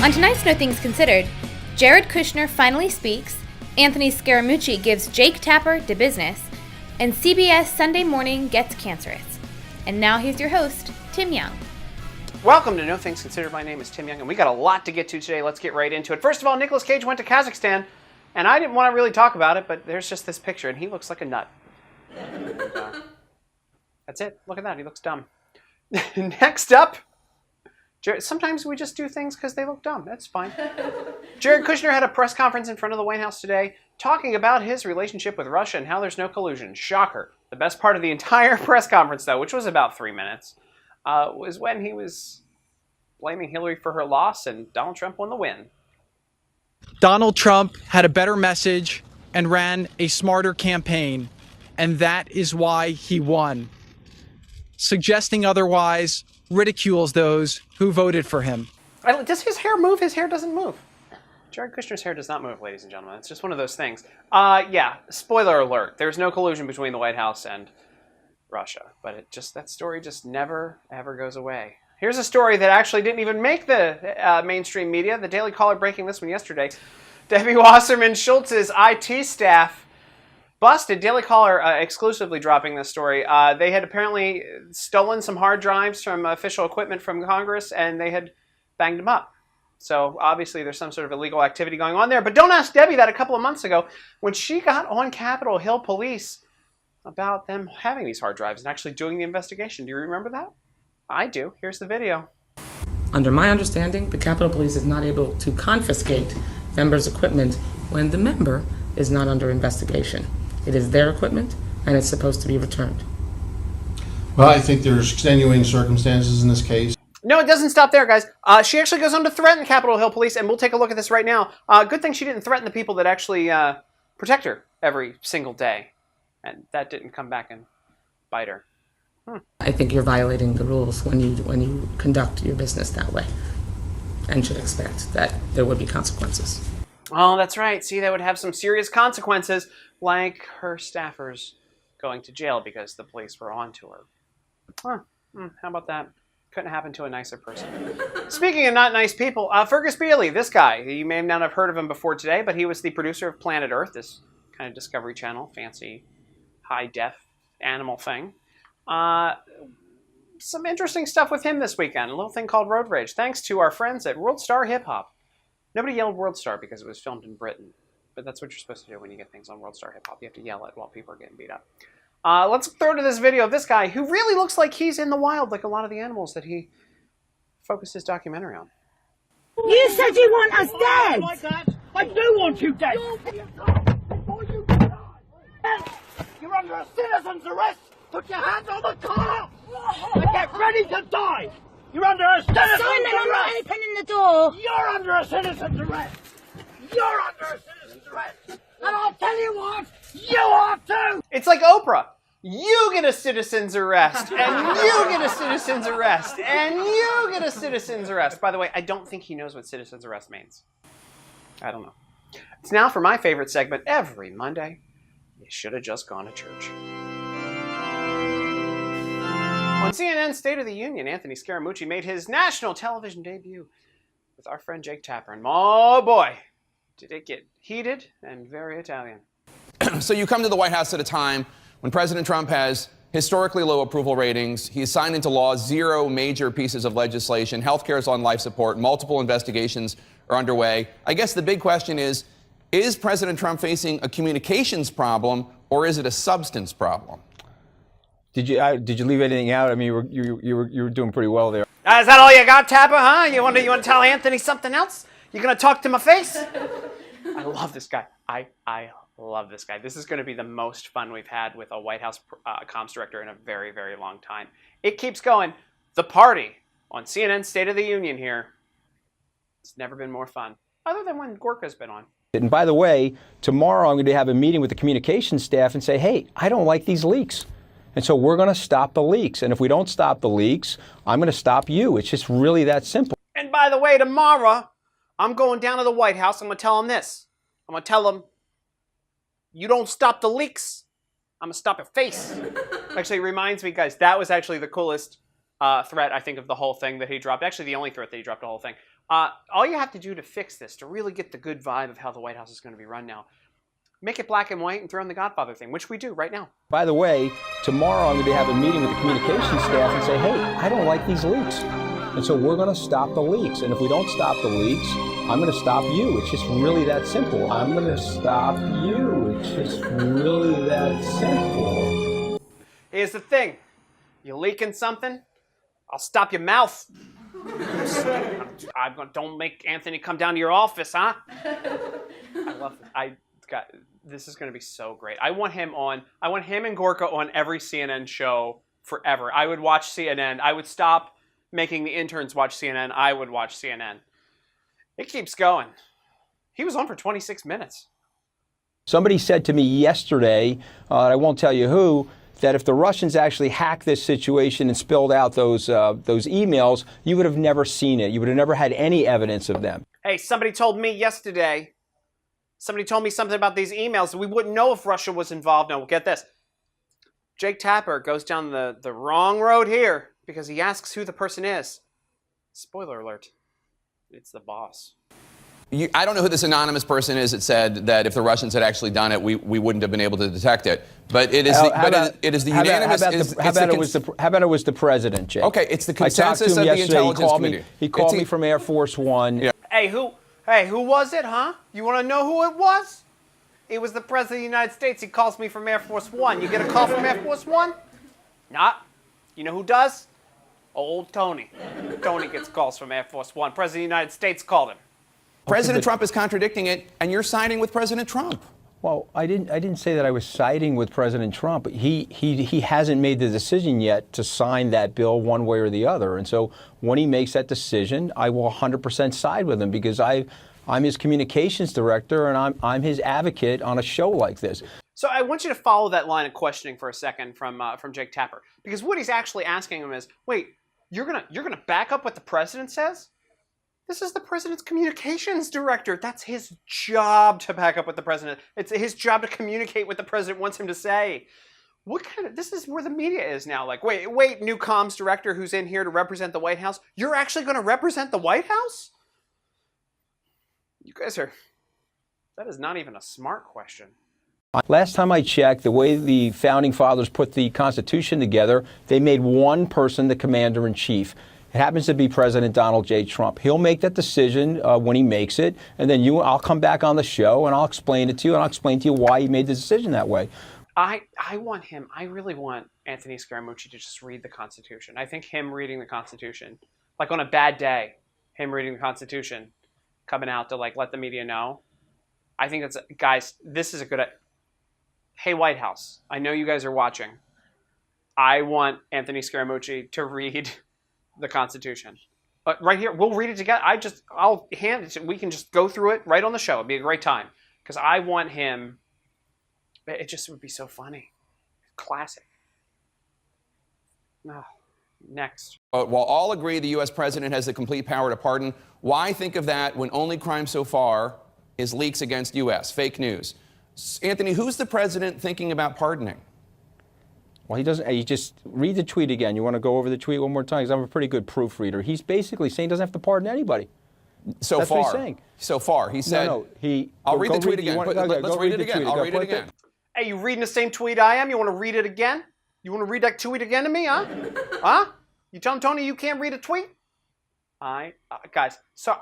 On tonight's No Things Considered, Jared Kushner finally speaks, Anthony Scaramucci gives Jake Tapper to business, and CBS Sunday Morning gets cancerous. And now here's your host, Tim Young. Welcome to No Things Considered. My name is Tim Young, and we got a lot to get to today. Let's get right into it. First of all, Nicolas Cage went to Kazakhstan, and I didn't want to really talk about it, but there's just this picture, and he looks like a nut. That's it. Look at that. He looks dumb. Next up, sometimes we just do things because they look dumb. That's fine. Jared Kushner had a press conference in front of the White House today talking about his relationship with Russia and how there's no collusion. Shocker. The best part of the entire press conference, though, which was about 3 minutes, was when he was blaming Hillary for her loss and Donald Trump won the win. Donald Trump had a better message and ran a smarter campaign, and that is why he won. Suggesting otherwise ridicules those who voted for him. Does his hair move? His hair doesn't move. Jared Kushner's hair does not move, ladies and gentlemen. It's just one of those things. Yeah, spoiler alert. There's no collusion between the White House and Russia. But that story just never, ever goes away. Here's a story that actually didn't even make the mainstream media. The Daily Caller breaking this one yesterday. Debbie Wasserman Schultz's IT staff busted. Daily Caller exclusively dropping this story. They had apparently stolen some hard drives from official equipment from Congress, and they had banged them up. So obviously there's some sort of illegal activity going on there. But don't ask Debbie that a couple of months ago when she got on Capitol Hill Police about them having these hard drives and actually doing the investigation. Do you remember that? I do. Here's the video. Under my understanding, the Capitol Police is not able to confiscate members' equipment when the member is not under investigation. It is their equipment, and it's supposed to be returned. Well, I think there's extenuating circumstances in this case. No, it doesn't stop there, guys. She actually goes on to threaten Capitol Hill Police, and we'll take a look at this right now. Good thing she didn't threaten the people that actually protect her every single day. And that didn't come back and bite her. I think you're violating the rules when you conduct your business that way, and should expect that there would be consequences. Oh, that's right. See, that would have some serious consequences, like her staffers going to jail because the police were on to her. How about that? Couldn't happen to a nicer person. Speaking of not nice people, Fergus Bealey, this guy, you may not have heard of him before today, but he was the producer of Planet Earth, this kind of Discovery Channel, fancy, high-def animal thing. Some interesting stuff with him this weekend, a little thing called Road Rage, thanks to our friends at World Star Hip Hop. Nobody yelled World Star because it was filmed in Britain, but that's what you're supposed to do when you get things on World Star Hip Hop. You have to yell it while people are getting beat up. Let's throw to this video of this guy who really looks like he's in the wild, like a lot of the animals that he focused his documentary on. You said you want us dead! I do want you dead! You're under a citizen's arrest! Put your hands on the car! And get ready to die! You're under a citizen's Simon, arrest! I'm not opening the door! You're under a citizen's arrest! You're under a citizen's arrest! And I'll tell you what, you are too! It's like Oprah. You get a citizen's arrest, and you get a citizen's arrest, and you get a citizen's arrest. By the way, I don't think he knows what citizen's arrest means. I don't know. It's now for my favorite segment every Monday. You should have just gone to church. On CNN's State of the Union, Anthony Scaramucci made his national television debut with our friend Jake Tapper. And oh boy, did it get heated and very Italian. So you come to the White House at a time when President Trump has historically low approval ratings. He's signed into law 0 major pieces of legislation. Healthcare is on life support. Multiple investigations are underway. I guess the big question is President Trump facing a communications problem, or is it a substance problem? Did you leave anything out? I mean, you were doing pretty well there. Is that all you got, Tapper, huh? You want to tell Anthony something else? You going to talk to my face? I love this guy. I love this guy. This is going to be the most fun we've had with a White House comms director in a very, very long time. It keeps going. The party on CNN State of the Union here. It's never been more fun, other than when Gorka's been on. And by the way, tomorrow I'm going to have a meeting with the communications staff and say, hey, I don't like these leaks. And so we're going to stop the leaks. And if we don't stop the leaks, I'm going to stop you. It's just really that simple. And by the way, tomorrow, I'm going down to the White House. I'm going to tell them this. I'm going to tell them, you don't stop the leaks, I'm going to stop your face. Actually, it reminds me, guys, that was actually the coolest threat, I think, of the whole thing that he dropped. Actually, the only threat that he dropped the whole thing All you have to do to fix this, to really get the good vibe of how the White House is going to be run now, make it black and white and throw in the Godfather thing, which we do right now. By the way, tomorrow I'm going to have a meeting with the communications staff and say, hey, I don't like these leaks. And so we're going to stop the leaks. And if we don't stop the leaks, I'm going to stop you. It's just really that simple. I'm going to stop you. It's just really that simple. Here's the thing. You leaking something, I'll stop your mouth. Don't make Anthony come down to your office, huh? I love it. This is going to be so great. I want him and Gorka on every CNN show forever. I would watch CNN. I would stop making the interns watch CNN. I would watch CNN. It keeps going. He was on for 26 minutes. Somebody said to me yesterday, I won't tell you who, that if the Russians actually hacked this situation and spilled out those emails, you would have never seen it. You would have never had any evidence of them. Hey, somebody told me yesterday, somebody told me something about these emails. We wouldn't know if Russia was involved. Now, get this. Jake Tapper goes down the wrong road here because he asks who the person is. Spoiler alert. It's the boss. I don't know who this anonymous person is that said that if the Russians had actually done it, we wouldn't have been able to detect it. But it is the unanimous. How about it was the president, Jake? Okay, it's the consensus of the intelligence community. He called me from Air Force One. Yeah. Hey, who was it, huh? You want to know who it was? It was the President of the United States. He calls me from Air Force One. You get a call from Air Force One? Nah. You know who does? Old Tony. Tony gets calls from Air Force One. President of the United States called him. President Trump is contradicting it, and you're siding with President Trump. Well, I didn't say that I was siding with President Trump. He hasn't made the decision yet to sign that bill one way or the other. And so when he makes that decision, I will 100% side with him because I'm his communications director and I'm his advocate on a show like this. So I want you to follow that line of questioning for a second from Jake Tapper, because what he's actually asking him is, wait, you're gonna back up what the president says? This is the president's communications director. That's his job to back up what the president. It's his job to communicate what the president wants him to say. This is where the media is now. Like, wait, new comms director who's in here to represent the White House. You're actually going to represent the White House? You guys that is not even a smart question. Last time I checked, the way the founding fathers put the Constitution together, they made one person the commander-in-chief. It happens to be President Donald J. Trump. He'll make that decision when he makes it, and then I'll come back on the show and I'll explain it to you, and I'll explain to you why he made the decision that way. I really want Anthony Scaramucci to just read the Constitution. I think him reading the Constitution, like on a bad day, him reading the Constitution, coming out to like let the media know. I think guys, this is a good. Hey, White House, I know you guys are watching. I want Anthony Scaramucci to read the Constitution. Right here, we'll read it together. I'll hand it. We can just go through it right on the show. It'd be a great time because I want him. It just would be so funny. Classic. Oh, next. While all agree the U.S. president has the complete power to pardon, why think of that when only crime so far is leaks against U.S. fake news? Anthony, who's the president thinking about pardoning? Well, he doesn't. You just read the tweet again. You want to go over the tweet one more time? Because I'm a pretty good proofreader. He's basically saying he doesn't have to pardon anybody. That's what he's saying. So far, he said. I'll read the tweet again. Let's read it again. I'll read it again. Hey, you reading the same tweet I am? You want to read it again? You want to read that tweet again to me, huh? Huh? You telling Tony you can't read a tweet? Guys, so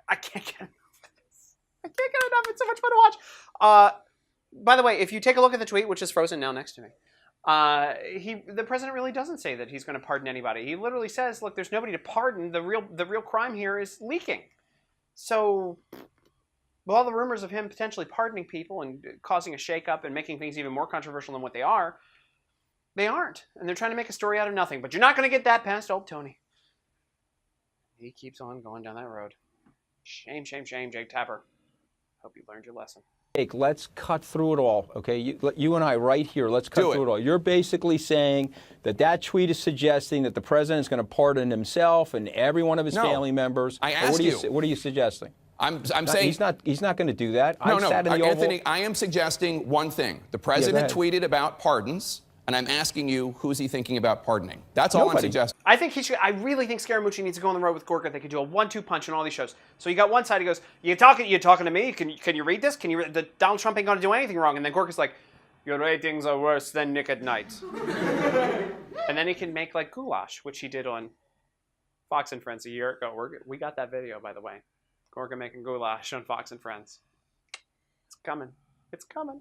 I can't get enough of this. I can't get enough. It's so much fun to watch. By the way, if you take a look at the tweet, which is frozen now next to me, the president really doesn't say that he's going to pardon anybody. He literally says, look, there's nobody to pardon. The real crime here is leaking. So with all the rumors of him potentially pardoning people and causing a shakeup and making things even more controversial than what they are, they aren't. And they're trying to make a story out of nothing. But you're not going to get that past old Tony. He keeps on going down that road. Shame, shame, shame, Jake Tapper. Hope you learned your lesson. Let's cut through it all, okay? You and I right here, let's cut through it all. You're basically saying that tweet is suggesting that the president's going to pardon himself and every one of his family members. I asked you. What are you suggesting? I'm saying he's not going to do that. No, Anthony, I am suggesting one thing. The president tweeted about pardons. And I'm asking you, who's he thinking about pardoning? That's all I'm suggesting. I think he should. I really think Scaramucci needs to go on the road with Gorka. They could do a 1-2 punch on all these shows. So you got one side, he goes, "You talking to me? Can you read this? Can you? Donald Trump ain't gonna do anything wrong." And then Gorka's like, "Your ratings are worse than Nick at Night." And then he can make like goulash, which he did on Fox and Friends a year ago. We got that video, by the way. Gorka making goulash on Fox and Friends. It's coming. It's coming.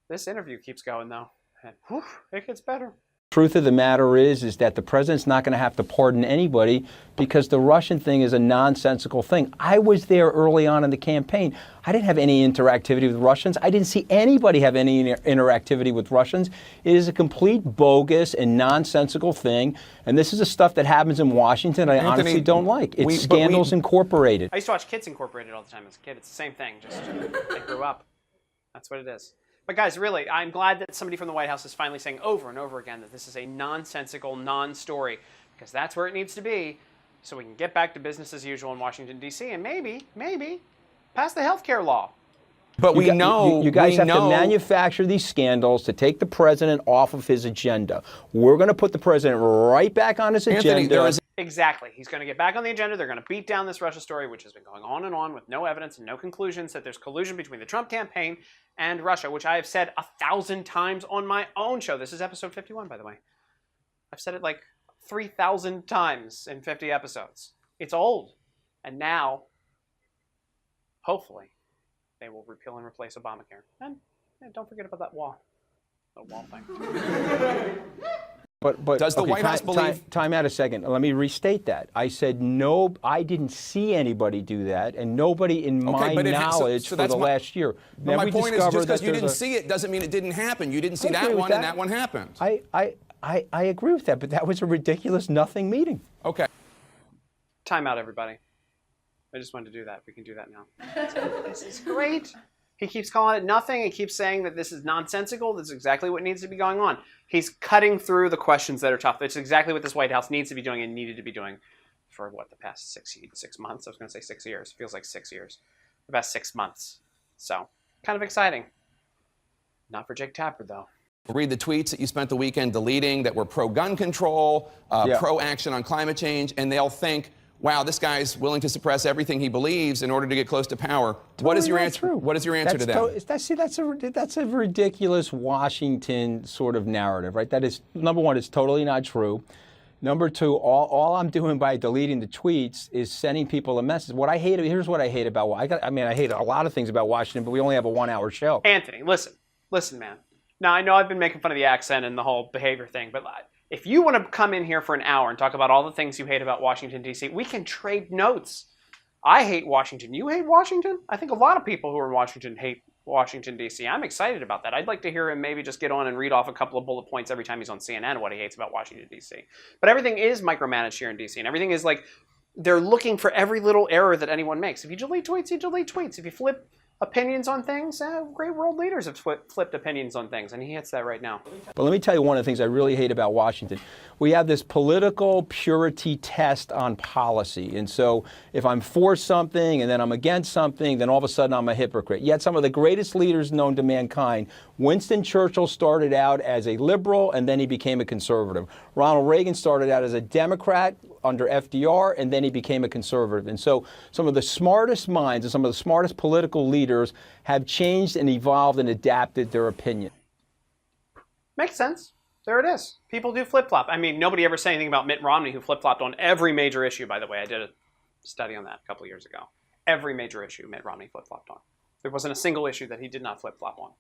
This interview keeps going though. And whew, it gets better. Truth of the matter is that the president's not going to have to pardon anybody because the Russian thing is a nonsensical thing. I was there early on in the campaign. I didn't have any interactivity with Russians. I didn't see anybody have any interactivity with Russians. It is a complete bogus and nonsensical thing. And this is the stuff that happens in Washington I honestly don't like. It's Scandals Incorporated. I used to watch Kids Incorporated all the time as a kid. It's the same thing. Just they grew up. That's what it is. But guys, really, I'm glad that somebody from the White House is finally saying over and over again that this is a nonsensical non-story, because that's where it needs to be, so we can get back to business as usual in Washington, D.C., and maybe, pass the health care law. But you guys have to manufacture these scandals to take the president off of his agenda. We're going to put the president right back on his agenda. Exactly. He's going to get back on the agenda. They're going to beat down this Russia story, which has been going on and on with no evidence and no conclusions that there's collusion between the Trump campaign and Russia, which I have said 1,000 times on my own show. This is episode 51, by the way. I've said it like 3,000 times in 50 episodes. It's old. And now, hopefully, they will repeal and replace Obamacare. And don't forget about that wall. The wall thing. But does the White House believe? Time out a second. Let me restate that. I said no. I didn't see anybody do that, and nobody in my knowledge for the last year. But my point is, just because you didn't see it doesn't mean it didn't happen. You didn't see that one, and that one happened. I agree with that, but that was a ridiculous nothing meeting. Okay. Time out, everybody. I just wanted to do that. We can do that now. This is great. He keeps calling it nothing. He keeps saying that this is nonsensical. This is exactly what needs to be going on. He's cutting through the questions that are tough. It's exactly what this White House needs to be doing and needed to be doing for, the past 6 months? I was going to say 6 years. Feels like 6 years. The past 6 months. So, kind of exciting. Not for Jake Tapper, though. Read the tweets that you spent the weekend deleting that were pro-gun control, pro-action on climate change, and they'll think, wow, this guy's willing to suppress everything he believes in order to get close to power. What is your answer? What is your answer to that? That's a ridiculous Washington sort of narrative, right? That is, number one, it's totally not true. Number two, all I'm doing by deleting the tweets is sending people a message. Here's what I hate about. I hate a lot of things about Washington, but we only have a 1-hour show. Anthony, listen, man. Now I know I've been making fun of the accent and the whole behavior thing, but if you want to come in here for an hour and talk about all the things you hate about Washington, D.C., we can trade notes. I hate Washington. You hate Washington? I think a lot of people who are in Washington hate Washington, D.C. I'm excited about that. I'd like to hear him maybe just get on and read off a couple of bullet points every time he's on CNN what he hates about Washington, D.C. But everything is micromanaged here in D.C., and everything is like they're looking for every little error that anyone makes. If you delete tweets, you delete tweets. If you flip opinions on things, great world leaders have flipped opinions on things, and he hits that right now. But let me tell you one of the things I really hate about Washington. We have this political purity test on policy. And so if I'm for something and then I'm against something, then all of a sudden I'm a hypocrite. Yet some of the greatest leaders known to mankind, Winston Churchill started out as a liberal and then he became a conservative. Ronald Reagan started out as a Democrat under FDR and then he became a conservative. And so some of the smartest minds and some of the smartest political leaders have changed and evolved and adapted their opinion. Makes sense. There it is. People do flip-flop. I mean, nobody ever said anything about Mitt Romney, who flip-flopped on every major issue, by the way. I did a study on that a couple of years ago. Every major issue Mitt Romney flip-flopped on. There wasn't a single issue that he did not flip-flop on.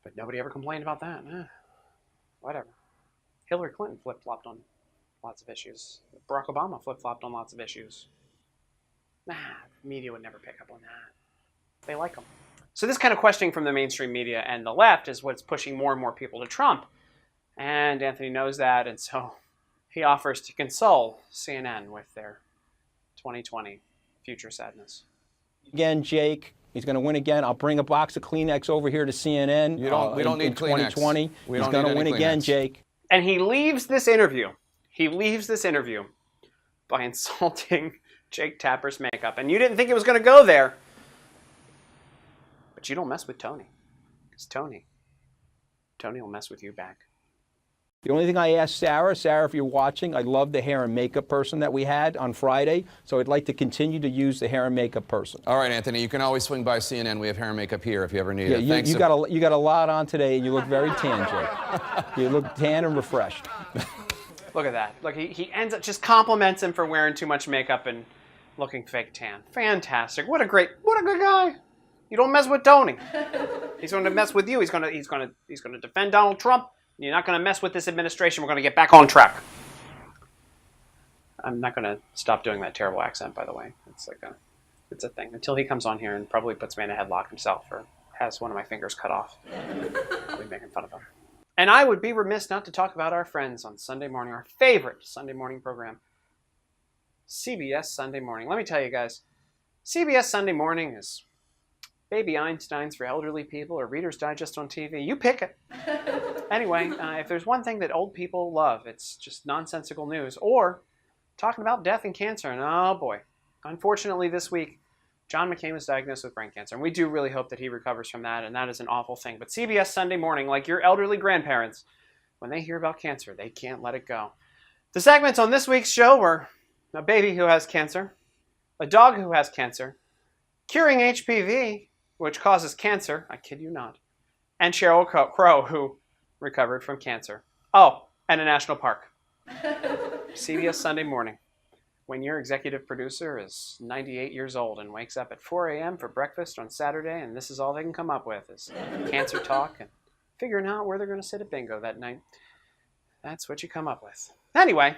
But nobody ever complained about that. Whatever. Hillary Clinton flip-flopped on lots of issues. Barack Obama flip-flopped on lots of issues. The media would never pick up on that. They like them. So this kind of questioning from the mainstream media and the left is what's pushing more and more people to Trump. And Anthony knows that, and so he offers to console CNN with their 2020 future sadness. Again, Jake, he's going to win again. I'll bring a box of Kleenex over here to CNN. We don't need Kleenex. 2020. He's going to win again, Jake. And he leaves this interview by insulting Jake Tapper's makeup. And you didn't think it was going to go there. But you don't mess with Tony. Because Tony Tony will mess with you back. The only thing I asked Sarah, if you're watching, I love the hair and makeup person that we had on Friday, so I'd like to continue to use the hair and makeup person. All right, Anthony, you can always swing by CNN. We have hair and makeup here if you ever need it. You got a lot on today, and you look very tan, Jake. You look tan and refreshed. Look at that. Look, he ends up just compliments him for wearing too much makeup and looking fake tan. Fantastic. What a good guy. You don't mess with Tony. He's going to mess with you. He's going to defend Donald Trump. You're not going to mess with this administration. We're going to get back on track. I'm not going to stop doing that terrible accent, by the way. It's a thing. Until he comes on here and probably puts me in a headlock himself or has one of my fingers cut off. I'll be making fun of him. And I would be remiss not to talk about our friends on Sunday morning, our favorite Sunday morning program, CBS Sunday Morning. Let me tell you guys, CBS Sunday Morning is Baby Einsteins for elderly people or Reader's Digest on TV. You pick it. Anyway, if there's one thing that old people love, it's just nonsensical news or talking about death and cancer. And oh boy, unfortunately this week, John McCain was diagnosed with brain cancer. And we do really hope that he recovers from that. And that is an awful thing. But CBS Sunday Morning, like your elderly grandparents, when they hear about cancer, they can't let it go. The segments on this week's show were a baby who has cancer, a dog who has cancer, curing HPV, which causes cancer, I kid you not, and Sheryl Crow, who recovered from cancer. Oh, and a national park. CBS Sunday Morning. When your executive producer is 98 years old and wakes up at 4 a.m. for breakfast on Saturday, and this is all they can come up with is cancer talk and figuring out where they're going to sit at bingo that night. That's what you come up with. Anyway,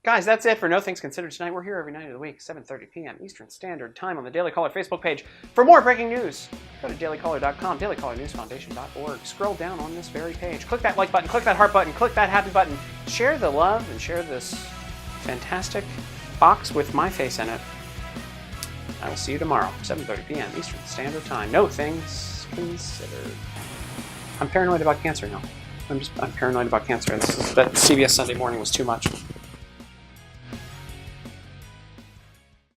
guys, that's it for No Things Considered tonight. We're here every night of the week, 7:30 p.m. Eastern Standard Time on the Daily Caller Facebook page. For more breaking news, go to dailycaller.com, dailycallernewsfoundation.org. Scroll down on this very page. Click that like button, click that heart button, click that happy button. Share the love and share this fantastic box with my face in it. I will see you tomorrow, 7:30 p.m. Eastern Standard Time. No Things Considered. I'm paranoid about cancer now. I'm paranoid about cancer. That CBS Sunday Morning was too much.